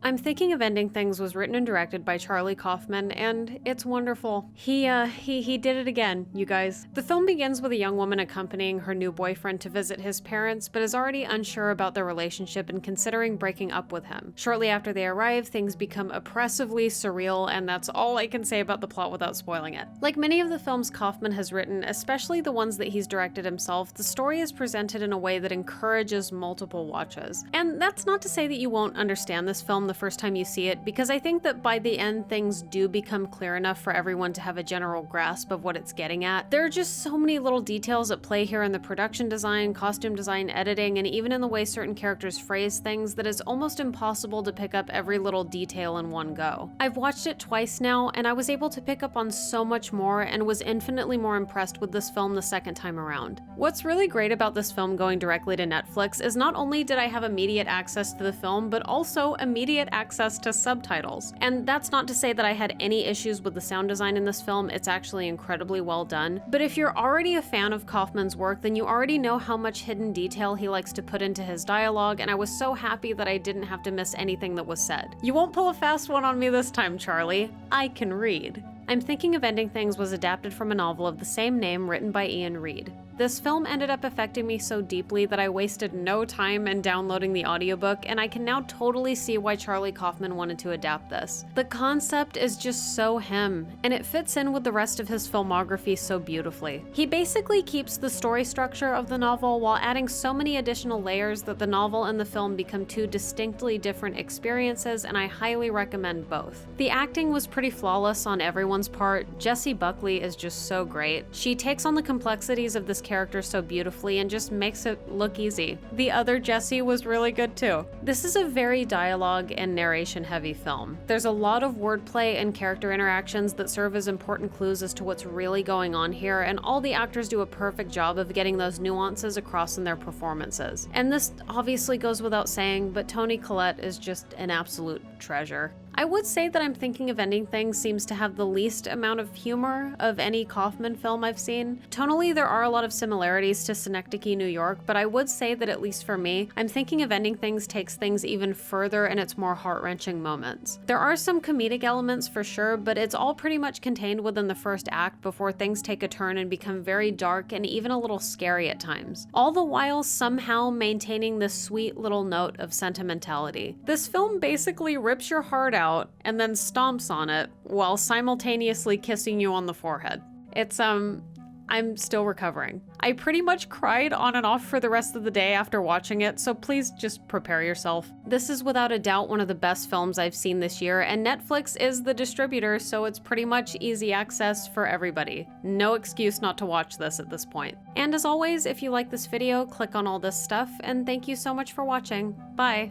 I'm Thinking of Ending Things was written and directed by Charlie Kaufman, and it's wonderful. He did it again, you guys. The film begins with a young woman accompanying her new boyfriend to visit his parents, but is already unsure about their relationship and considering breaking up with him. Shortly after they arrive, things become oppressively surreal, and that's all I can say about the plot without spoiling it. Like many of the films Kaufman has written, especially the ones that he's directed himself, the story is presented in a way that encourages multiple watches. And that's not to say that you won't understand this film the first time you see it, because I think that by the end things do become clear enough for everyone to have a general grasp of what it's getting at. There are just so many little details at play here in the production design, costume design, editing, and even in the way certain characters phrase things that it's almost impossible to pick up every little detail in one go. I've watched it twice now, and I was able to pick up on so much more and was infinitely more impressed with this film the second time around. What's really great about this film going directly to Netflix is not only did I have immediate access to the film, but also immediate access to subtitles. And that's not to say that I had any issues with the sound design in this film, it's actually incredibly well done. But if you're already a fan of Kaufman's work, then you already know how much hidden detail he likes to put into his dialogue, and I was so happy that I didn't have to miss anything that was said. You won't pull a fast one on me this time, Charlie. I can read. I'm Thinking of Ending Things was adapted from a novel of the same name written by Ian Reid. This film ended up affecting me so deeply that I wasted no time in downloading the audiobook, and I can now totally see why Charlie Kaufman wanted to adapt this. The concept is just so him, and it fits in with the rest of his filmography so beautifully. He basically keeps the story structure of the novel while adding so many additional layers that the novel and the film become two distinctly different experiences, and I highly recommend both. The acting was pretty flawless on everyone's part. Jessie Buckley is just so great. She takes on the complexities of this character so beautifully and just makes it look easy. The other Jessie was really good too. This is a very dialogue and narration heavy film. There's a lot of wordplay and character interactions that serve as important clues as to what's really going on here, and all the actors do a perfect job of getting those nuances across in their performances. And this obviously goes without saying, but Toni Collette is just an absolute treasure. I would say that I'm Thinking of Ending Things seems to have the least amount of humor of any Kaufman film I've seen. Tonally, there are a lot of similarities to Synecdoche, New York, but I would say that at least for me, I'm Thinking of Ending Things takes things even further in its more heart-wrenching moments. There are some comedic elements for sure, but it's all pretty much contained within the first act before things take a turn and become very dark and even a little scary at times, all the while somehow maintaining this sweet little note of sentimentality. This film basically rips your heart out and then stomps on it while simultaneously kissing you on the forehead. It's, I'm still recovering. I pretty much cried on and off for the rest of the day after watching it, so please just prepare yourself. This is without a doubt one of the best films I've seen this year, and Netflix is the distributor, so it's pretty much easy access for everybody. No excuse not to watch this at this point. And as always, if you like this video, click on all this stuff, and thank you so much for watching. Bye.